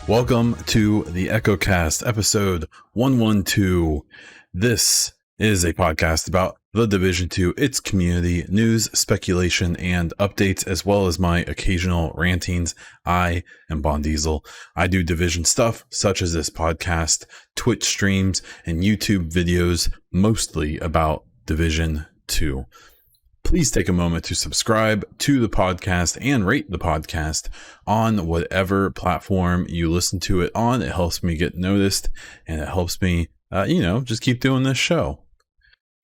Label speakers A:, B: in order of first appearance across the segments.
A: Welcome to the EchoCast, episode 112. This is a podcast about the Division 2, its community, news, speculation, and updates, as well as my occasional rantings. I am Bon Diesel. I do Division stuff, such as this podcast, Twitch streams, and YouTube videos, mostly about Division 2. Please take a moment to subscribe to the podcast and rate the podcast on whatever platform you listen to it on. It helps me get noticed, and it helps me, just keep doing this show.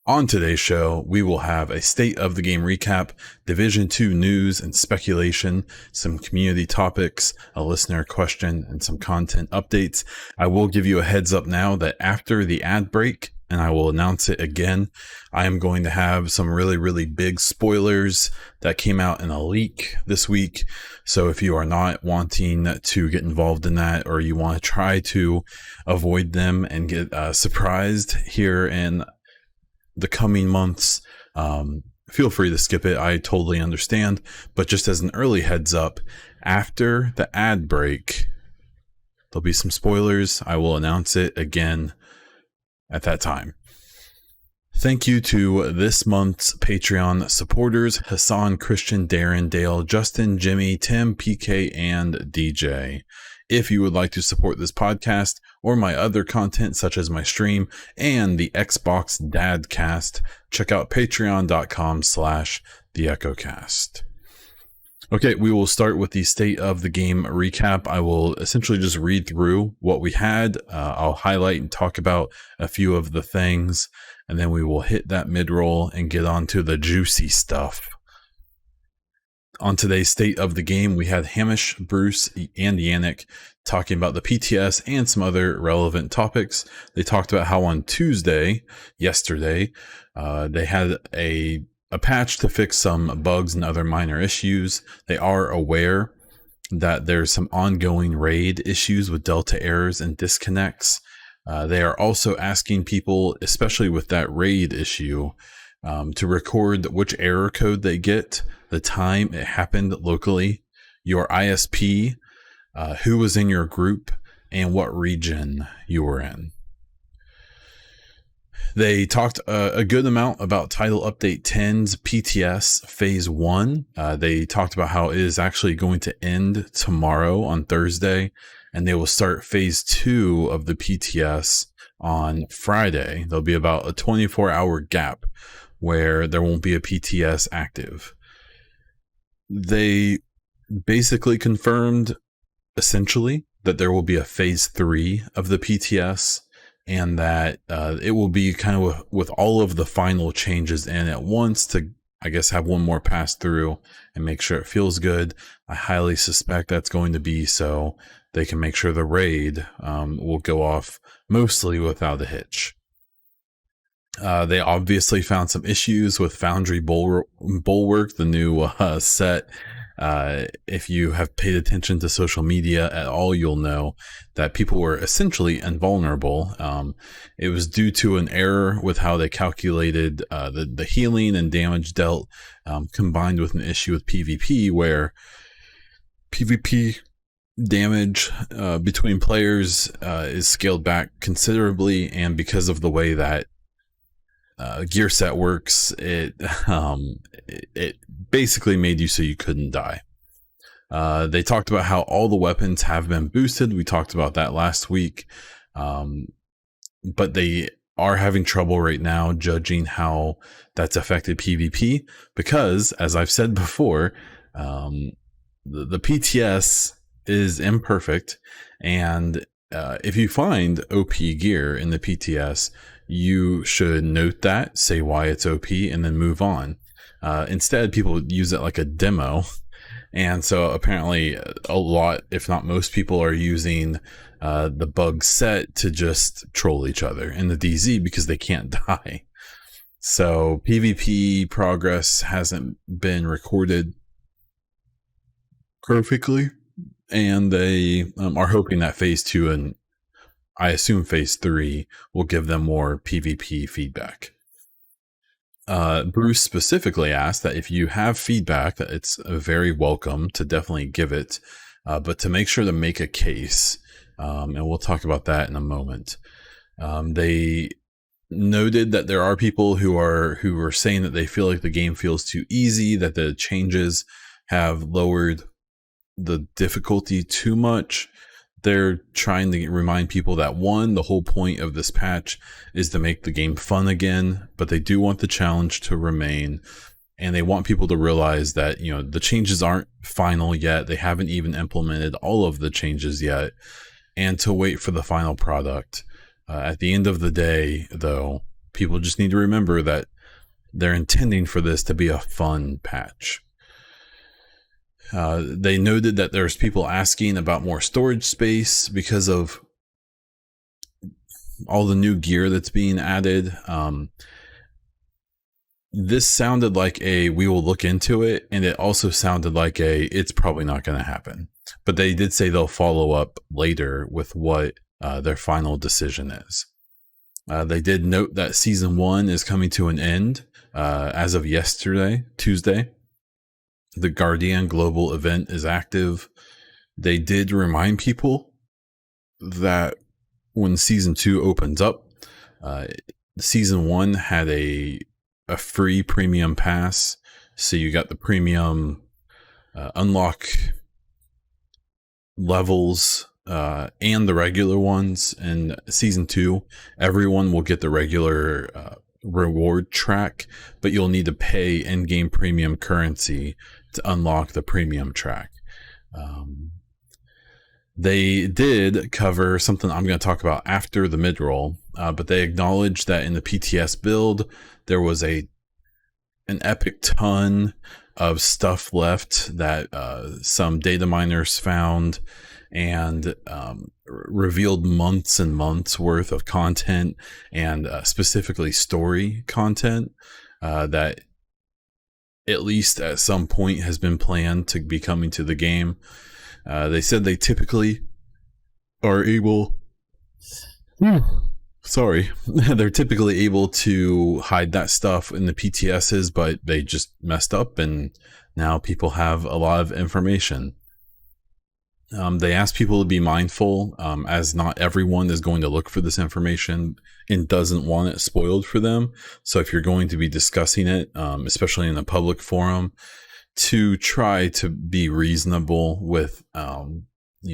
A: On today's show, we will have a state of the game recap, Division 2 news and speculation, some community topics, a listener question, and some content updates. I will give you a heads up now that after the ad break, and I will announce it again, I am going to have some really big spoilers that came out in a leak this week. So if you are not wanting to get involved in that, or you want to try to avoid them and get surprised here in the coming months, feel free to skip it. I totally understand. But just as an early heads up, after the ad break, there'll be some spoilers. I will announce it again at that time. Thank you to this month's Patreon supporters: Hassan, Christian, Darren, Dale, Justin, Jimmy, Tim, PK, and DJ. If you would like to support this podcast or my other content, such as my stream and the Xbox Dadcast, check out patreon.com/theechocast. Okay, we will start with the state of the game recap. I will essentially just read through what we had. I'll highlight and talk about a few of the things, and then we will hit that mid-roll and get on to the juicy stuff. On today's state of the game, we had Hamish, Bruce, and Yannick talking about the PTS and some other relevant topics. They talked about how on yesterday, they had a patch to fix some bugs and other minor issues. They are aware that there's some ongoing raid issues with delta errors and disconnects. They are also asking people, especially with that raid issue, to record which error code they get, the time it happened locally, your ISP, who was in your group, and what region you were in. They talked a good amount about Title Update 10's PTS Phase 1. They talked about how it is actually going to end tomorrow on Thursday, and they will start Phase 2 of the PTS on Friday. There'll be about a 24-hour gap where there won't be a PTS active. They basically confirmed, essentially, that there will be a Phase 3 of the PTS, and that it will be kind of with all of the final changes in at once to, I guess, have one more pass through and make sure it feels good. I highly suspect that's going to be so they can make sure the raid will go off mostly without a hitch. They obviously found some issues with Foundry Bulwark, the new set. If you have paid attention to social media at all, you'll know that people were essentially invulnerable. It was due to an error with how they calculated the healing and damage dealt, combined with an issue with PvP, where PvP damage between players is scaled back considerably, and because of the way that gear set works, it basically made you so you couldn't die. They talked about how all the weapons have been boosted. We talked about that last week, but they are having trouble right now judging how that's affected PvP, because, as I've said before, the PTS is imperfect, and if you find OP gear in the PTS, you should note that, say why it's OP, and then move on. Instead, people use it like a demo, and so apparently a lot, if not most people, are using the bug set to just troll each other in the DZ because they can't die. So PvP progress hasn't been recorded perfectly, and they are hoping that phase 2 and I assume phase 3 will give them more PvP feedback. Bruce specifically asked that if you have feedback, that it's very welcome to definitely give it, but to make sure to make a case, and we'll talk about that in a moment. They noted that there are people who are saying that they feel like the game feels too easy, that the changes have lowered the difficulty too much. They're trying to remind people that, one, the whole point of this patch is to make the game fun again, but they do want the challenge to remain, and they want people to realize that, you know, the changes aren't final yet. They haven't even implemented all of the changes yet, and to wait for the final product. At the end of the day, though, people just need to remember that they're intending for this to be a fun patch. They noted that there's people asking about more storage space because of all the new gear that's being added. This sounded like a we will look into it, and it also sounded like a it's probably not going to happen. But they did say they'll follow up later with what their final decision is. They did note that season 1 is coming to an end as of yesterday, Tuesday. The Guardian Global event is active. They did remind people that when season 2 opens up, season 1 had a free premium pass. So you got the premium unlock levels and the regular ones. And season 2, everyone will get the regular reward track, but you'll need to pay in-game premium currency to unlock the premium track. They did cover something I'm going to talk about after the mid-roll, but they acknowledged that in the PTS build, there was an epic ton of stuff left that some data miners found, and revealed months and months worth of content, and specifically story content that at least at some point has been planned to be coming to the game. They said they typically are able they're typically able to hide that stuff in the PTSs, but they just messed up, and now people have a lot of information. They asked people to be mindful, as not everyone is going to look for this information and doesn't want it spoiled for them. So if you're going to be discussing it, especially in a public forum, to try to be reasonable with,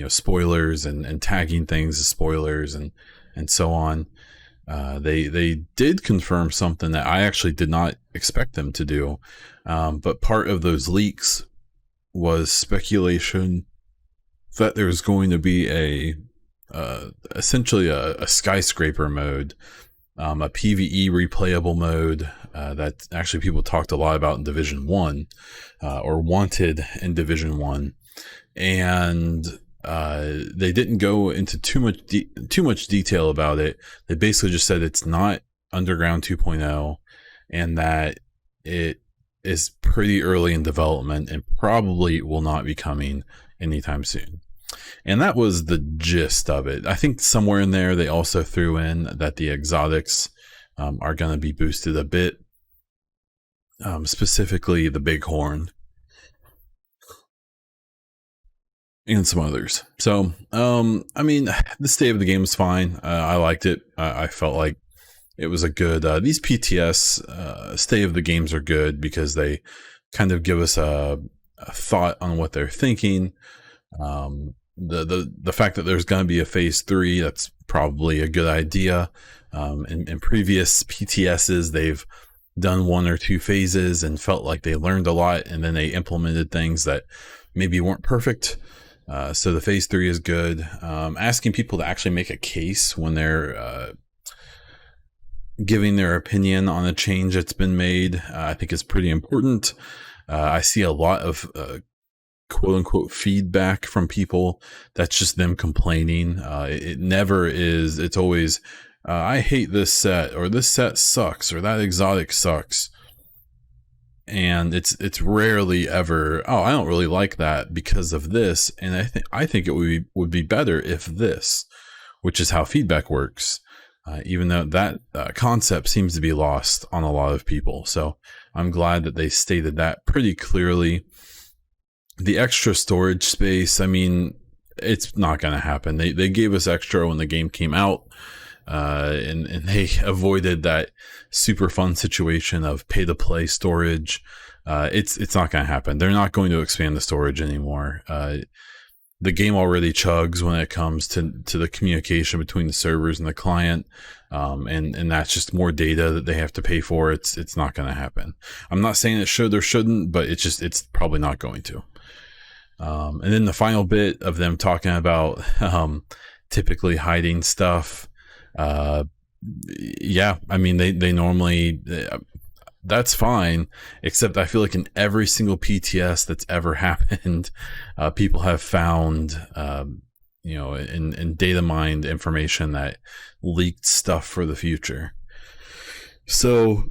A: spoilers and tagging things as spoilers and so on. They did confirm something that I actually did not expect them to do. But part of those leaks was speculation that there's going to be essentially a skyscraper mode, a PvE replayable mode that actually people talked a lot about in Division 1, or wanted in Division 1. And they didn't go into too much detail about it. They basically just said it's not Underground 2.0, and that it is pretty early in development and probably will not be coming anytime soon. And that was the gist of it. I think somewhere in there they also threw in that the exotics are going to be boosted a bit, specifically the bighorn and some others. So the state of the game was fine. I liked it. I felt like it was a good these PTS state of the games are good because they kind of give us a thought on what they're thinking. The fact that there's going to be a phase 3, that's probably a good idea. In previous PTSs, they've done 1 or 2 phases and felt like they learned a lot, and then they implemented things that maybe weren't perfect. So the phase 3 is good. Asking people to actually make a case when they're giving their opinion on a change that's been made, I think is pretty important. I see a lot of quote unquote feedback from people. That's just them complaining. It never is. It's always, I hate this set, or this set sucks, or that exotic sucks. And it's rarely ever, oh, I don't really like that because of this, and I think it would be better if this, which is how feedback works. Even though that concept seems to be lost on a lot of people. So I'm glad that they stated that pretty clearly. The extra storage space, I mean, it's not going to happen. They gave us extra when the game came out, and they avoided that super fun situation of pay to play storage. It's not going to happen. They're not going to expand the storage anymore. The game already chugs when it comes to the communication between the servers and the client, and that's just more data that they have to pay for. It's not going to happen. I'm not saying it should or shouldn't, but it's probably not going to. And then the final bit of them talking about typically hiding stuff. Yeah, I mean they normally. That's fine, except I feel like in every single PTS that's ever happened, people have found, in data mined information that leaked stuff for the future. So,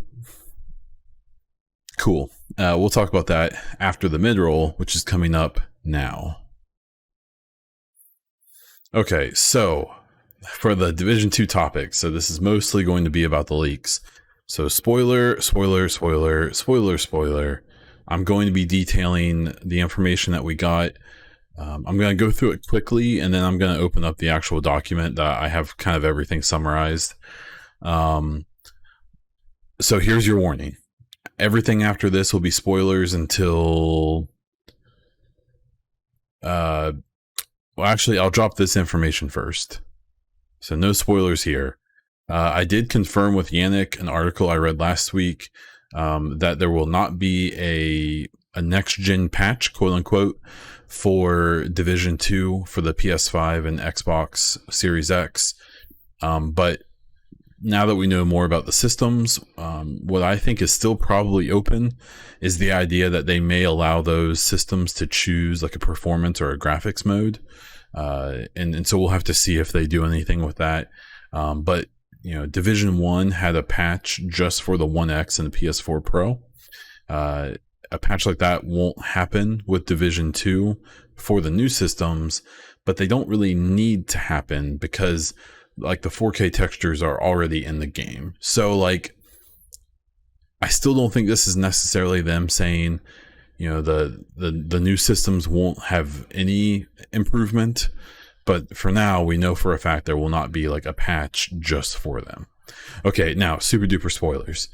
A: cool. We'll talk about that after the mid-roll, which is coming up now. Okay, so for the Division 2 topic, so this is mostly going to be about the leaks. So spoiler. I'm going to be detailing the information that we got. I'm going to go through it quickly, and then I'm going to open up the actual document that I have kind of everything summarized. So here's your warning. Everything after this will be spoilers until... well, actually, I'll drop this information first. So no spoilers here. I did confirm with Yannick, an article I read last week, that there will not be a next-gen patch, quote-unquote, for Division 2 for the PS5 and Xbox Series X. But now that we know more about the systems, what I think is still probably open is the idea that they may allow those systems to choose like a performance or a graphics mode. And so we'll have to see if they do anything with that. But Division 1 had a patch just for the One X and the PS4 Pro. A patch like that won't happen with Division 2 for the new systems, but they don't really need to happen because like the 4K textures are already in the game. So like, I still don't think this is necessarily them saying, the new systems won't have any improvement. But for now, we know for a fact there will not be like a patch just for them. Okay, now super duper spoilers.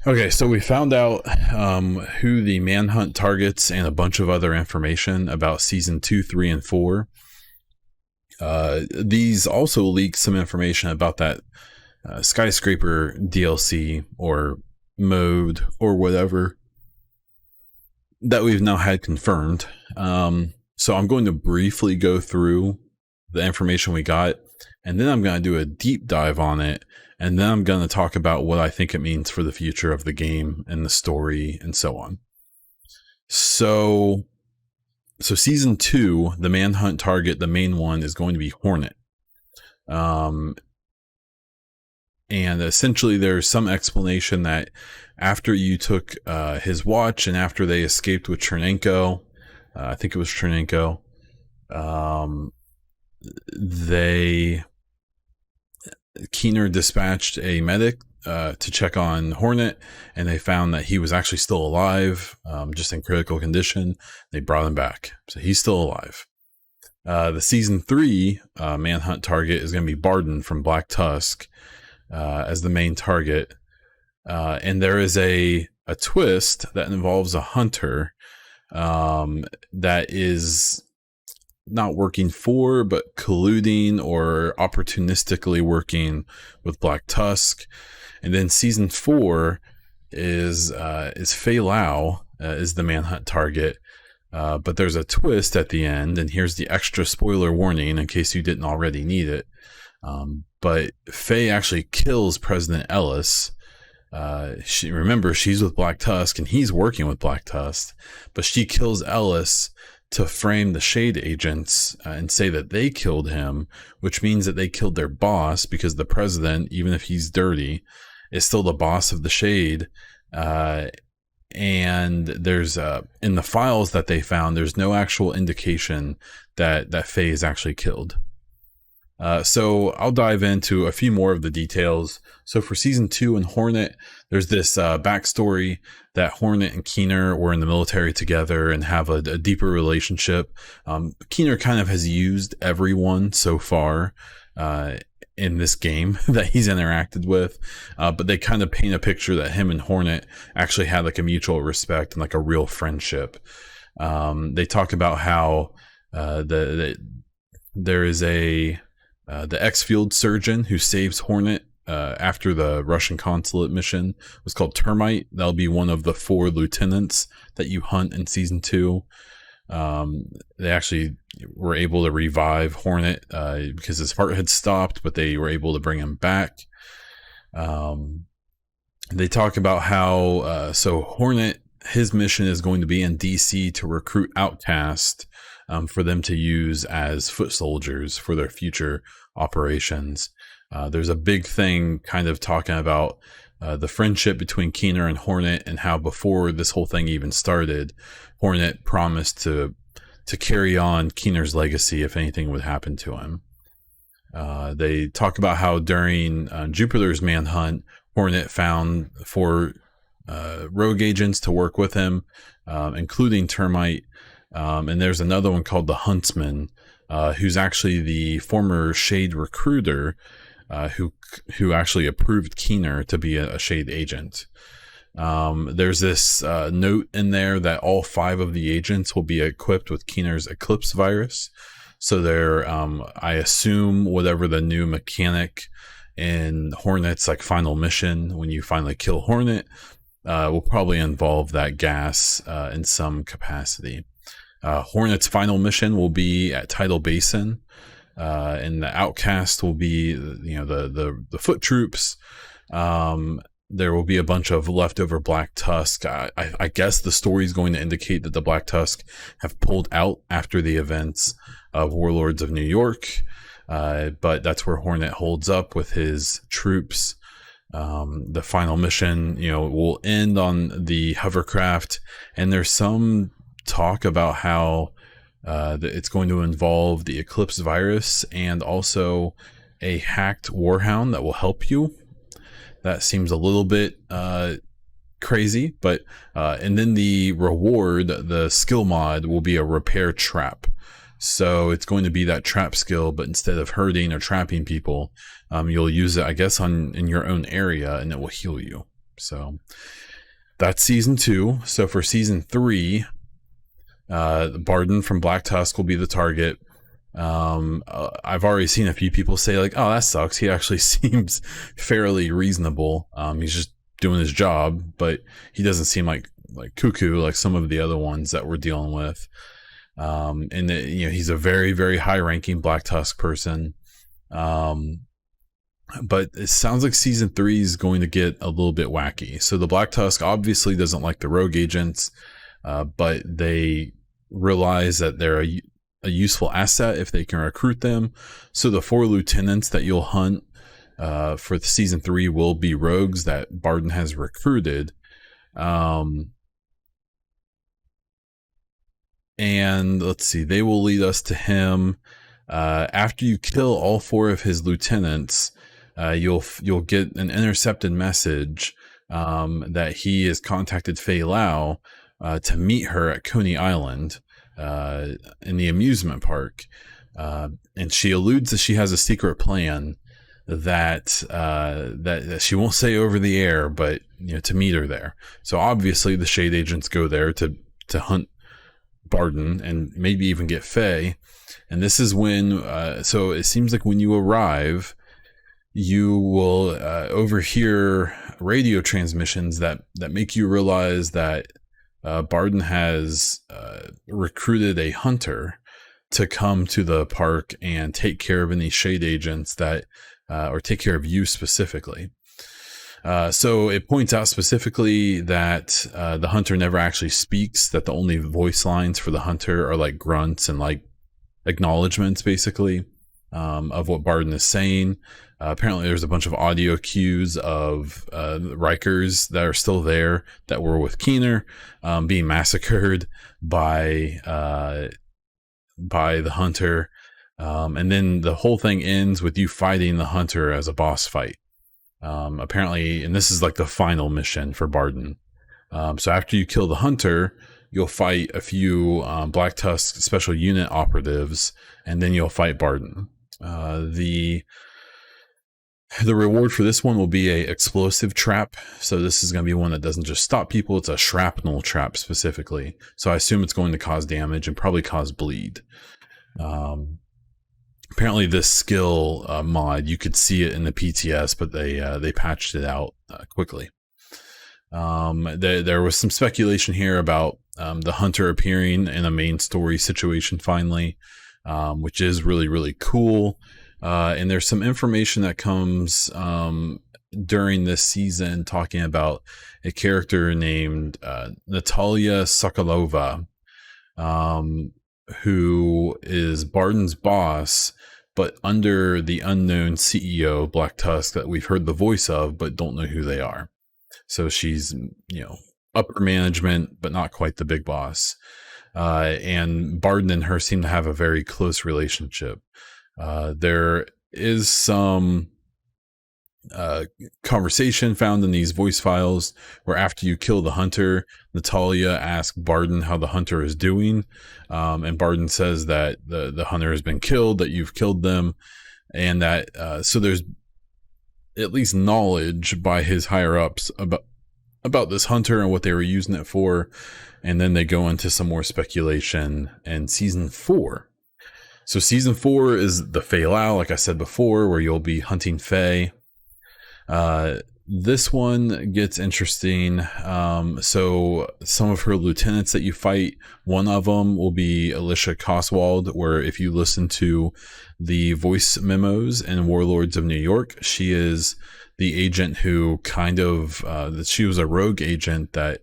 A: Okay, so we found out who the manhunt targets and a bunch of other information about season 2, 3, and 4. These also leaked some information about that skyscraper DLC or mode or whatever that we've now had confirmed. So I'm going to briefly go through the information we got, and then I'm going to do a deep dive on it, and then I'm going to talk about what I think it means for the future of the game and the story and so on. So season 2, the manhunt target, the main one, is going to be Hornet. And essentially there's some explanation that after you took his watch and after they escaped with Chernenko, I think it was Chernenko, Keener dispatched a medic to check on Hornet, and they found that he was actually still alive, just in critical condition. They brought him back, so he's still alive. The season 3 manhunt target is going to be Barden from Black Tusk as the main target, and there is a twist that involves a hunter that is not working for, but colluding or opportunistically working with Black Tusk. And then season 4 is Fei Lao is the manhunt target, but there's a twist at the end, and here's the extra spoiler warning in case you didn't already need it. But Fei actually kills President Ellis, she's with Black Tusk and he's working with Black Tusk, but she kills Ellis to frame the Shade agents and say that they killed him, which means that they killed their boss, because the president, even if he's dirty, is still the boss of the Shade. And there's in the files that they found, there's no actual indication that Faye is actually killed. So I'll dive into a few more of the details. So for season 2 in Hornet, there's this backstory that Hornet and Keener were in the military together and have a deeper relationship. Keener kind of has used everyone so far in this game that he's interacted with, but they kind of paint a picture that him and Hornet actually had like a mutual respect and like a real friendship. They talk about how there is the ex-field surgeon who saves Hornet after the Russian consulate mission was called Termite. That'll be one of the 4 lieutenants that you hunt in season 2. They actually were able to revive Hornet because his heart had stopped, but they were able to bring him back. They talk about how so Hornet, his mission is going to be in DC to recruit Outcast for them to use as foot soldiers for their future operations. There's a big thing kind of talking about the friendship between Keener and Hornet, and how before this whole thing even started, Hornet promised to carry on Keener's legacy if anything would happen to him. They talk about how during Jupiter's manhunt, Hornet found 4 rogue agents to work with him, including Termite. And there's another one called the Huntsman, who's actually the former Shade recruiter who actually approved Keener to be a Shade agent. There's this note in there that all 5 of the agents will be equipped with Keener's Eclipse virus. So they're, I assume, whatever the new mechanic in Hornet's like final mission, when you finally kill Hornet, will probably involve that gas in some capacity. Hornet's final mission will be at Tidal Basin, and the Outcast will be, the foot troops. There will be a bunch of leftover Black Tusk. I guess the story is going to indicate that the Black Tusk have pulled out after the events of Warlords of New York, but that's where Hornet holds up with his troops. The final mission, will end on the hovercraft, and there's some talk about how it's going to involve the Eclipse virus and also a hacked Warhound that will help you. That seems a little bit crazy, but and then the reward, the skill mod, will be a repair trap. So it's going to be that trap skill, but instead of hurting or trapping people, you'll use it, I guess, in your own area, and it will heal you. So that's season 2. So for season 3, Barden from Black Tusk will be the target. I've already seen a few people say like, oh, that sucks. He actually seems fairly reasonable. He's just doing his job, but he doesn't seem like cuckoo like some of the other ones that we're dealing with. And he's a very, very high ranking Black Tusk person. But it sounds like season 3 is going to get a little bit wacky. So the Black Tusk obviously doesn't like the rogue agents, but they realize that they're a useful asset if they can recruit them. So the 4 lieutenants that you'll hunt for the season 3 will be rogues that Barden has recruited. And let's see, they will lead us to him. After you kill all 4 of his lieutenants, you'll get an intercepted message that he has contacted Fei Lao to meet her at Coney Island in the amusement park. And she alludes that she has a secret plan that she won't say over the air, but to meet her there. So obviously the Shade agents go there to hunt Barden and maybe even get Faye. And this is when so it seems like when you arrive, you will overhear radio transmissions that make you realize that Barden has recruited a hunter to come to the park and take care of any Shade agents that or take care of you specifically. So it points out specifically that the hunter never actually speaks, that the only voice lines for the hunter are like grunts and like acknowledgments, basically, of what Barden is saying. Apparently, there's a bunch of audio cues of Rikers that are still there that were with Keener being massacred by the hunter. And then the whole thing ends with you fighting the hunter as a boss fight. Apparently, and this is like the final mission for Barden. So after you kill the hunter, you'll fight a few Black Tusk special unit operatives, and then you'll fight Barden. The reward for this one will be a explosive trap. So this is going to be one that doesn't just stop people, it's a shrapnel trap specifically. So I assume it's going to cause damage and probably cause bleed. Apparently this skill mod, you could see it in the PTS, but they patched it out quickly. There was some speculation here about the hunter appearing in a main story situation finally, which is really, really cool. And there's some information that comes during this season talking about a character named Natalia Sokolova, who is Barden's boss, but under the unknown CEO Black Tusk that we've heard the voice of, but don't know who they are. So she's, upper management, but not quite the big boss. And Barden and her seem to have a very close relationship. There is some conversation found in these voice files where after you kill the hunter, Natalia asks Barden how the hunter is doing. And Barden says that the hunter has been killed, that you've killed them, and that so there's at least knowledge by his higher ups about this hunter and what they were using it for. And then they go into some more speculation in season 4. So season 4 is the Fei Lao, like I said before, where you'll be hunting Fei. This one gets interesting. So some of her lieutenants that you fight, one of them will be Alicia Coswald, where if you listen to the voice memos in Warlords of New York, she is the agent who she was a rogue agent that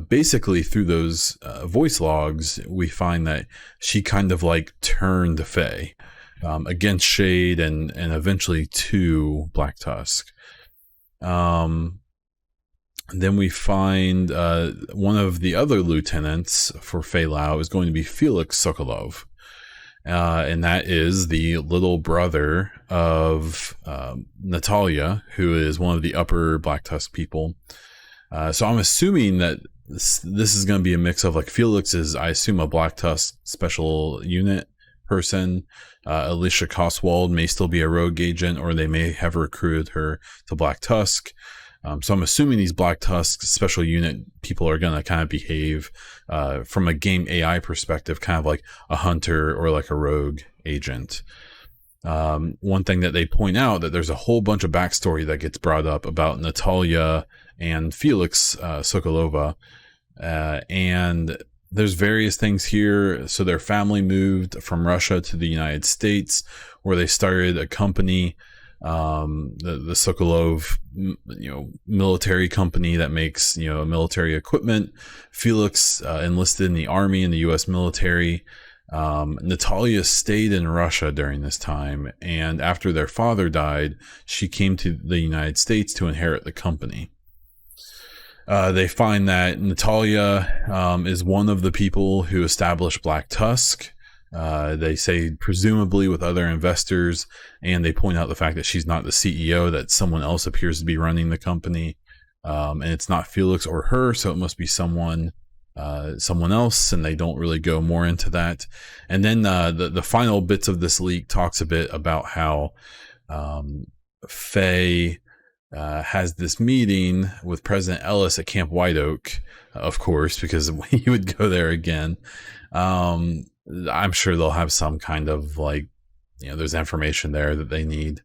A: basically through those voice logs, we find that she kind of like turned Fei against Shade and eventually to Black Tusk. Then we find one of the other lieutenants for Fei Lao is going to be Felix Sokolov. And that is the little brother of Natalia, who is one of the upper Black Tusk people. So I'm assuming that this is going to be a mix of like Felix is, I assume, a Black Tusk special unit person. Alicia Coswald may still be a rogue agent, or they may have recruited her to Black Tusk. So I'm assuming these Black Tusk special unit people are going to kind of behave from a game AI perspective, kind of like a hunter or like a rogue agent. One thing that they point out that there's a whole bunch of backstory that gets brought up about Natalia and Felix Sokolova. And there's various things here. So their family moved from Russia to the United States, where they started a company, the Sokolov, military company that makes, military equipment. Felix enlisted in the army, in the U.S. military. Natalia stayed in Russia during this time, and after their father died, she came to the United States to inherit the company. They find that Natalia is one of the people who established Black Tusk. They say presumably with other investors, and they point out the fact that she's not the CEO, that someone else appears to be running the company, and it's not Felix or her, so it must be someone else, and they don't really go more into that. And then the final bits of this leak talks a bit about how Faye has this meeting with President Ellis at Camp White Oak, of course, because he would go there again. I'm sure they'll have some kind of there's information there that they need.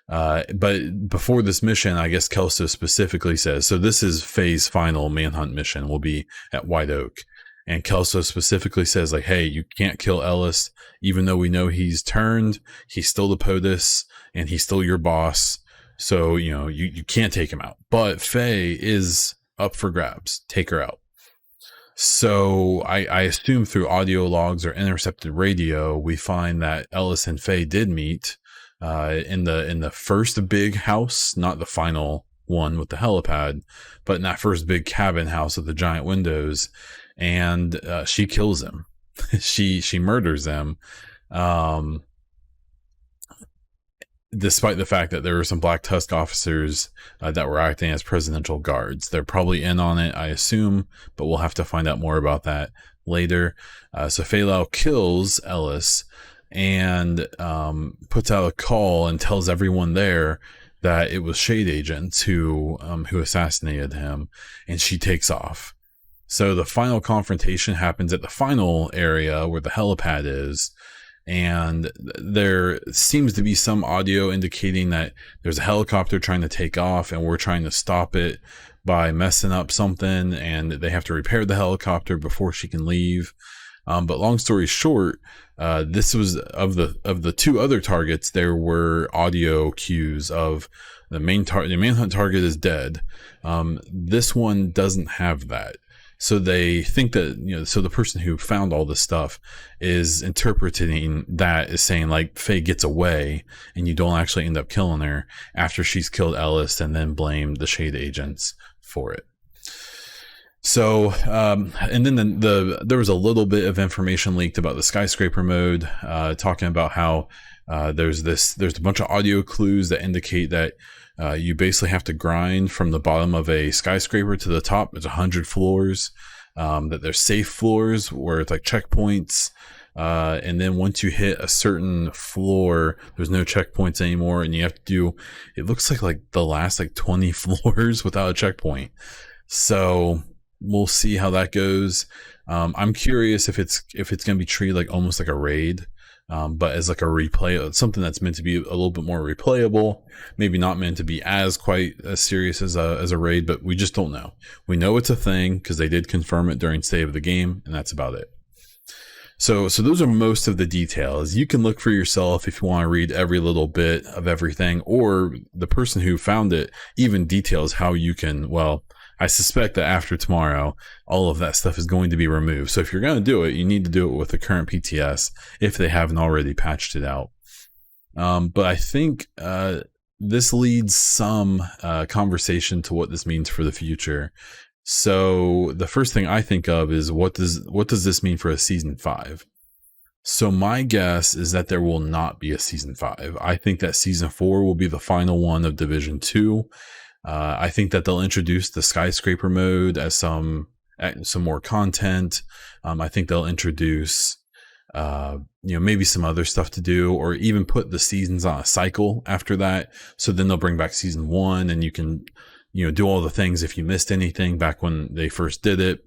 A: But before this mission, I guess Kelso specifically says, so this is Faye's final manhunt mission will be at White Oak. And Kelso specifically says hey, you can't kill Ellis, even though we know he's turned, he's still the POTUS, and he's still your boss. So, you can't take him out. But Faye is up for grabs. Take her out. So I assume through audio logs or intercepted radio, we find that Ellis and Faye did meet in the first big house, not the final one with the helipad, but in that first big cabin house with the giant windows, and she kills him. she murders him. Despite the fact that there were some Black Tusk officers that were acting as presidential guards. They're probably in on it, I assume, but we'll have to find out more about that later. So Fei Lao kills Ellis and puts out a call and tells everyone there that it was Shade agents who assassinated him, and she takes off. So the final confrontation happens at the final area where the helipad is, and there seems to be some audio indicating that there's a helicopter trying to take off and we're trying to stop it by messing up something, and they have to repair the helicopter before she can leave. But long story short, this was of the two other targets. There were audio cues of the manhunt target is dead. This one doesn't have that. So they think that, so the person who found all this stuff is interpreting that as saying like Faye gets away and you don't actually end up killing her after she's killed Ellis and then blamed the Shade agents for it. So, and then there was a little bit of information leaked about the skyscraper mode, talking about how there's a bunch of audio clues that indicate that you basically have to grind from the bottom of a skyscraper to the top. There's 100 floors, that there's safe floors where it's like checkpoints. And then once you hit a certain floor, there's no checkpoints anymore. And you have to do, it looks like the last 20 floors without a checkpoint. So we'll see how that goes. I'm curious if it's going to be treated almost like a raid. But as a replay, something that's meant to be a little bit more replayable, maybe not meant to be quite as serious as a raid, but we just don't know. We know it's a thing because they did confirm it during State of the Game, and that's about it. So those are most of the details. You can look for yourself if you want to read every little bit of everything, or the person who found it even details how you can, I suspect that after tomorrow, all of that stuff is going to be removed. So if you're going to do it, you need to do it with the current PTS if they haven't already patched it out. But I think this leads some conversation to what this means for the future. So the first thing I think of is what does this mean for a season 5? So my guess is that there will not be a season 5. I think that season 4 will be the final one of Division 2. I think that they'll introduce the skyscraper mode as some more content. I think they'll introduce, maybe some other stuff to do, or even put the seasons on a cycle after that. So then they'll bring back season 1 and you can, do all the things if you missed anything back when they first did it.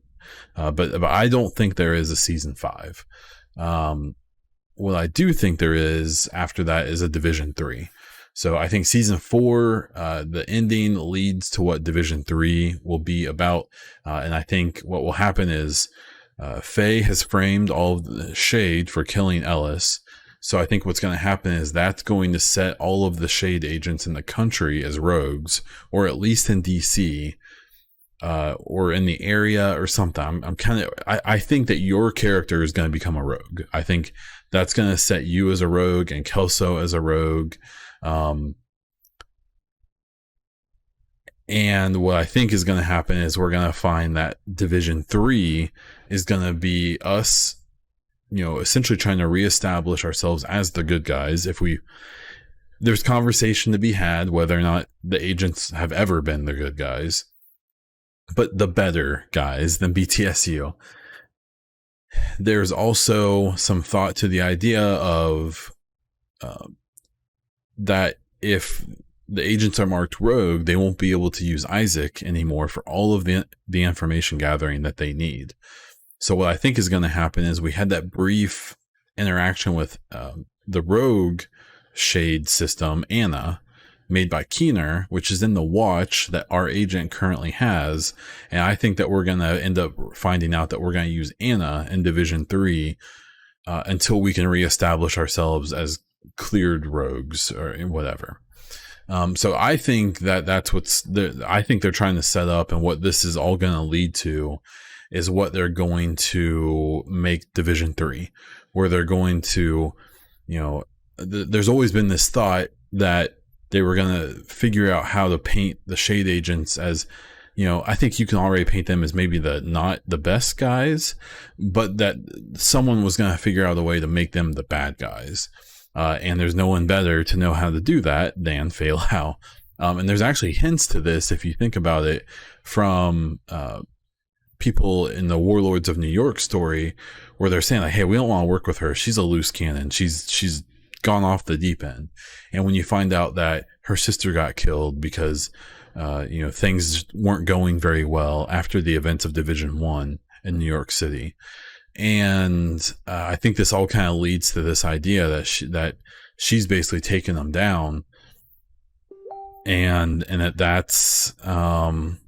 A: But I don't think there is a season 5. What I do think there is after that is a Division 3. So I think season 4, the ending leads to what Division 3 will be about. And I think what will happen is Faye has framed all of the Shade for killing Ellis. So I think what's going to happen is that's going to set all of the Shade agents in the country as rogues, or at least in DC, or in the area or something. I think that your character is going to become a rogue. I think that's going to set you as a rogue and Kelso as a rogue. And what I think is going to happen is we're going to find that Division 3 is going to be us, essentially trying to reestablish ourselves as the good guys. There's conversation to be had whether or not the agents have ever been the good guys, but the better guys than BTSU. There's also some thought to the idea of, that if the agents are marked rogue, they won't be able to use Isaac anymore for all of the information gathering that they need. So what I think is going to happen is we had that brief interaction with the rogue Shade system, Anna, made by Keener, which is in the watch that our agent currently has. And I think that we're going to end up finding out that we're going to use Anna in Division 3 until we can reestablish ourselves as cleared rogues or whatever. So I think that's I think they're trying to set up, and what this is all going to lead to is what they're going to make Division 3, where they're going to, there's always been this thought that they were going to figure out how to paint the shade agents as, I think you can already paint them as maybe not the best guys, but that someone was going to figure out a way to make them the bad guys. And there's no one better to know how to do that than Fei Lao. And there's actually hints to this, if you think about it, from people in the Warlords of New York story, where they're saying like, hey, we don't want to work with her. She's a loose cannon. She's gone off the deep end. And when you find out that her sister got killed because things weren't going very well after the events of Division 1 in New York City. And I think this all kind of leads to this idea that she's basically taking them down, and that's going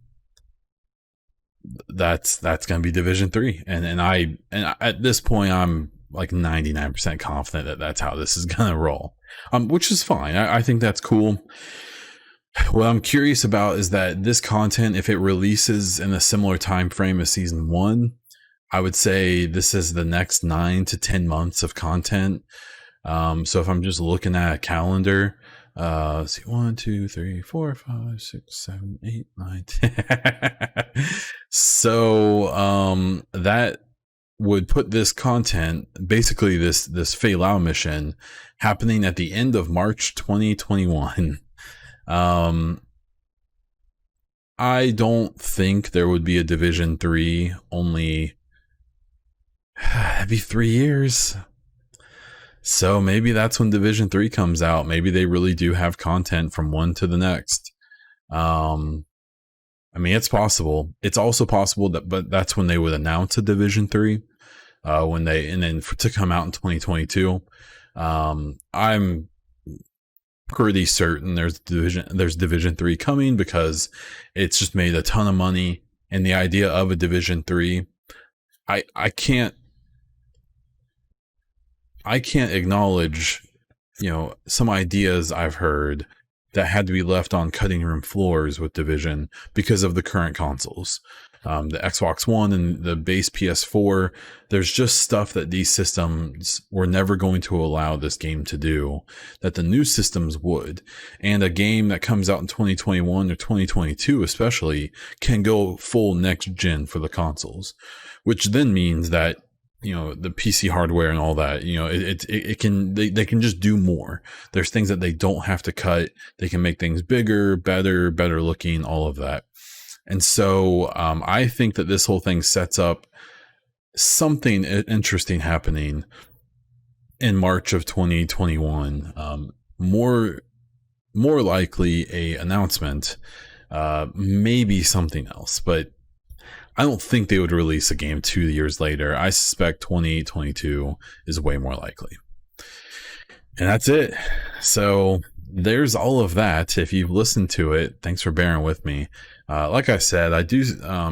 A: to be Division 3. And I at this point I'm like 99% confident that that's how this is going to roll, which is fine. I think that's cool. What I'm curious about is that this content, if it releases in a similar time frame as season 1, I would say this is the next 9 to 10 months of content. So if I'm just looking at a calendar, see 1, 2, 3, 4, 5, 6, 7, 8, 9, 10. So that would put this content, basically this Fei Lao mission, happening at the end of March 2021. I don't think there would be a Division 3, only it'd be 3 years. So maybe that's when Division 3 comes out. Maybe they really do have content from one to the next. I mean, it's possible. It's also possible but that's when they would announce a Division 3, to come out in 2022. I'm pretty certain there's Division 3 coming, because it's just made a ton of money, and the idea of a Division 3, I can't acknowledge, some ideas I've heard that had to be left on cutting room floors with Division because of the current consoles. The Xbox One and the base PS4, there's just stuff that these systems were never going to allow this game to do that the new systems would. And a game that comes out in 2021 or 2022 especially can go full next gen for the consoles, which then means that the PC hardware and all that, they can just do more. There's things that they don't have to cut. They can make things bigger, better looking, all of that. And so I think that this whole thing sets up something interesting happening in March of 2021. More likely a announcement, maybe something else, but I don't think they would release a game 2 years later. I suspect 2022 is way more likely. And that's it. So there's all of that. If you've listened to it, thanks for bearing with me. Like I said, I do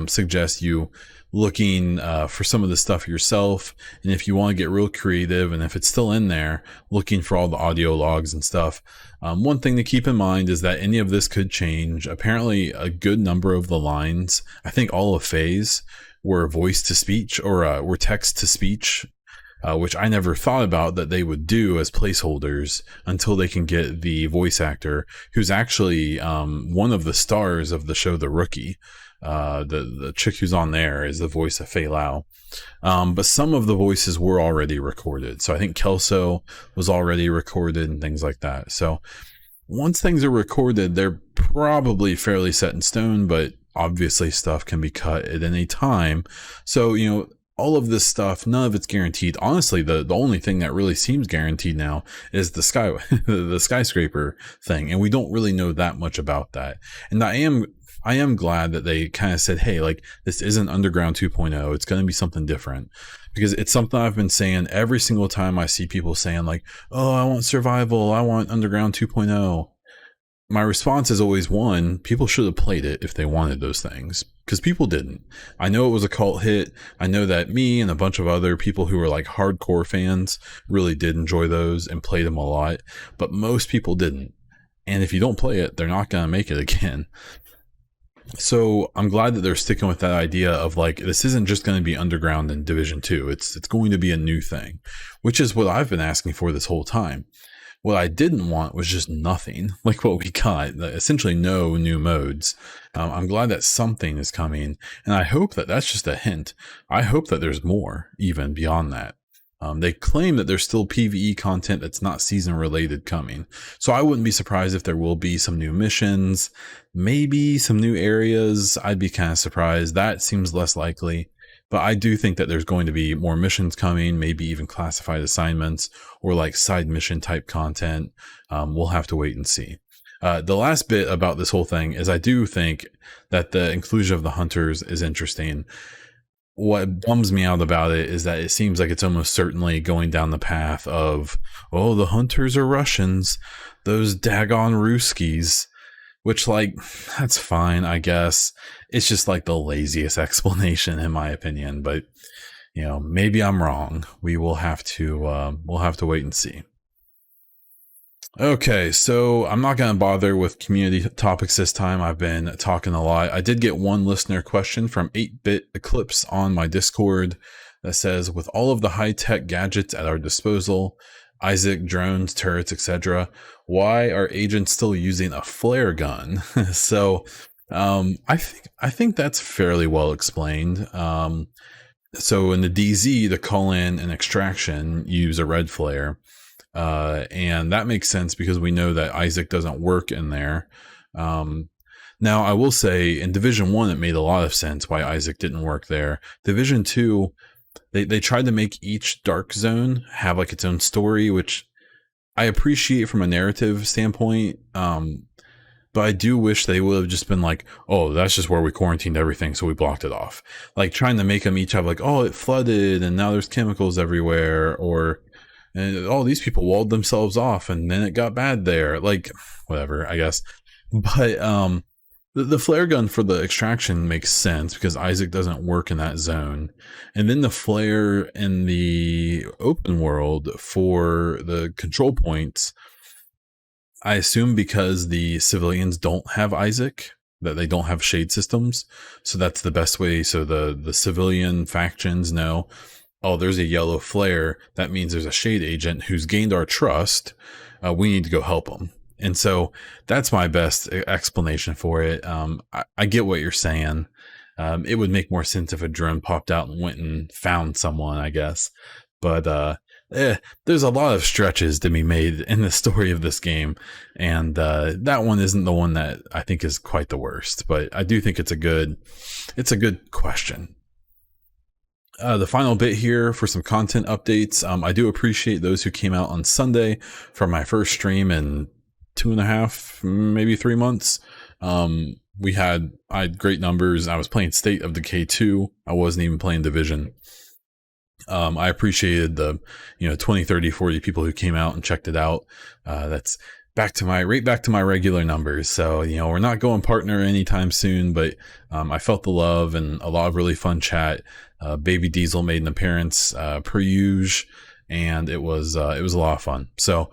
A: suggest you looking for some of the stuff yourself. And if you want to get real creative, and if it's still in there, looking for all the audio logs and stuff. One thing to keep in mind is that any of this could change. Apparently, a good number of the lines, I think all of Fei's, were voice to speech, or were text to speech, which I never thought about that they would do as placeholders until they can get the voice actor, who's actually one of the stars of the show The Rookie. The chick who's on there is the voice of Fei Lao. But some of the voices were already recorded. So I think Kelso was already recorded and things like that. So once things are recorded, they're probably fairly set in stone, but obviously stuff can be cut at any time. So, all of this stuff, none of it's guaranteed. Honestly, the only thing that really seems guaranteed now is the skyscraper thing. And we don't really know that much about that. And I am glad that they kind of said, hey, like, this isn't Underground 2.0. It's going to be something different, because it's something I've been saying every single time I see people saying like, oh, I want survival, I want Underground 2.0. My response is always, one, people should have played it if they wanted those things, because people didn't. I know it was a cult hit. I know that me and a bunch of other people who were like hardcore fans really did enjoy those and played them a lot, but most people didn't. and if you don't play it, they're not going to make it again. So I'm glad that they're sticking with that idea of like, this isn't just going to be underground in Division 2. It's going to be a new thing, which is what I've been asking for this whole time. What I didn't want was just nothing like what we got, essentially no new modes. I'm glad that something is coming, and I hope that that's just a hint. I hope that there's more even beyond that. They claim that there's still PvE content that's not season related coming. So I wouldn't be surprised if there will be some new missions, maybe some new areas. I'd be kind of surprised. That seems less likely. But I do think that there's going to be more missions coming, maybe even classified assignments or like side mission type content. We'll have to wait and see. The last bit about this whole thing is I do think that the inclusion of the hunters is interesting. What bums me out about it is that it seems like it's almost certainly going down the path of, oh, the hunters are Russians, those daggone Ruskies, which, like, that's fine, I guess. It's just like the laziest explanation in my opinion, but you know, maybe I'm wrong. We'll have to wait and see. Okay, so I'm not going to bother with community topics this time. I've been talking a lot. I did get one listener question from 8-Bit Eclipse on my Discord that says, with all of the high-tech gadgets at our disposal, Isaac, drones, turrets, etc., why are agents still using a flare gun? So I think that's fairly well explained. So in the DZ, to call in an extraction, use a red flare. And that makes sense because we know that Isaac doesn't work in there. Now, I will say in Division 1, it made a lot of sense why Isaac didn't work there. Division 2, they tried to make each dark zone have like its own story, which I appreciate from a narrative standpoint. But I do wish they would have just been like, oh, that's just where we quarantined everything, so we blocked it off. Like trying to make them each have like, oh, it flooded and now there's chemicals everywhere, or and all these people walled themselves off and then it got bad there, like whatever, I guess. But the flare gun for the extraction makes sense because Isaac doesn't work in that zone, and then the flare in the open world for the control points, I assume because the civilians don't have Isaac, that they don't have shade systems, so that's the best way. So the civilian factions know, oh, there's a yellow flare. That means there's a shade agent who's gained our trust. We need to go help them. And so that's my best explanation for it. I get what you're saying. It would make more sense if a drone popped out and went and found someone, I guess. But there's a lot of stretches to be made in the story of this game. And that one isn't the one that I think is quite the worst. But I do think it's a good question. The final bit here for some content updates. I do appreciate those who came out on Sunday for my first stream in 2.5, maybe 3 months. I had great numbers. I was playing State of Decay 2. I wasn't even playing Division. I appreciated the 20, 30, 40 people who came out and checked it out. That's back to my regular numbers. So, we're not going partner anytime soon, but I felt the love and a lot of really fun chat. Baby Diesel made an appearance per usual, and it was a lot of fun. So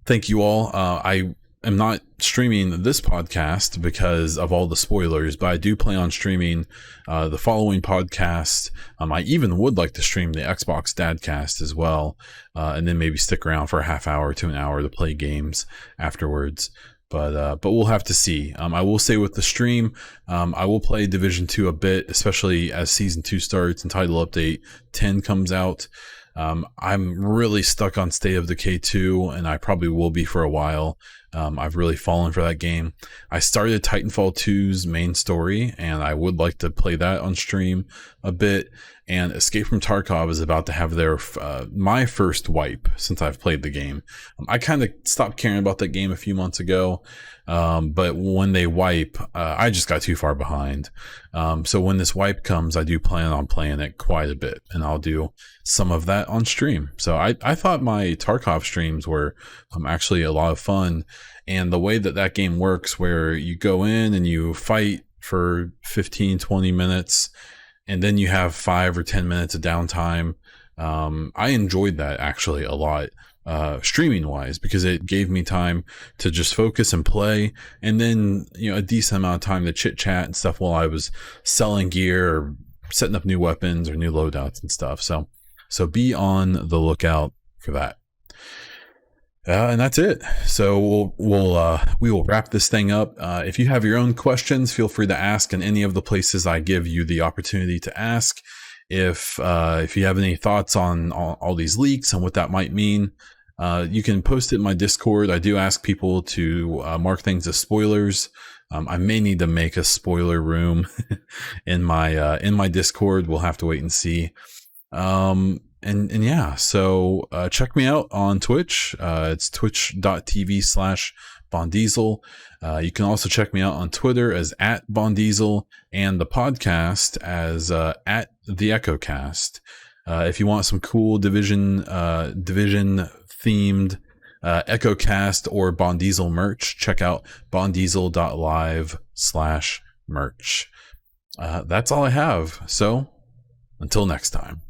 A: thank you all. I am not streaming this podcast because of all the spoilers, but I do plan on streaming the following podcast. I even would like to stream the Xbox Dadcast as well, and then maybe stick around for a half hour to an hour to play games afterwards. But we'll have to see. I will say with the stream, I will play Division 2 a bit, especially as Season 2 starts and Title Update 10 comes out. I'm really stuck on State of Decay 2, and I probably will be for a while. I've really fallen for that game. I started Titanfall 2's main story, and I would like to play that on stream a bit. And Escape from Tarkov is about to have their my first wipe since I've played the game. I kind of stopped caring about that game a few months ago, but when they wipe, I just got too far behind. So when this wipe comes, I do plan on playing it quite a bit, and I'll do some of that on stream. So I thought my Tarkov streams were actually a lot of fun, and the way that game works, where you go in and you fight for 15-20 minutes, and then you have 5 or 10 minutes of downtime. I enjoyed that actually a lot. streaming wise, because it gave me time to just focus and play, and then a decent amount of time to chit chat and stuff while I was selling gear or setting up new weapons or new loadouts and stuff. So be on the lookout for that. And that's it. So we will wrap this thing up. If you have your own questions, feel free to ask in any of the places I give you the opportunity to ask. If you have any thoughts on all these leaks and what that might mean, you can post it in my Discord. I do ask people to mark things as spoilers. I may need to make a spoiler room in my Discord. We'll have to wait and see. And yeah, so check me out on Twitch. It's twitch.tv/BonDiesel. You can also check me out on Twitter as @BonDiesel, and the podcast as @the EchoCast. If you want some cool division themed EchoCast or BonDiesel merch, check out bondiesel.live/merch. That's all I have. So until next time.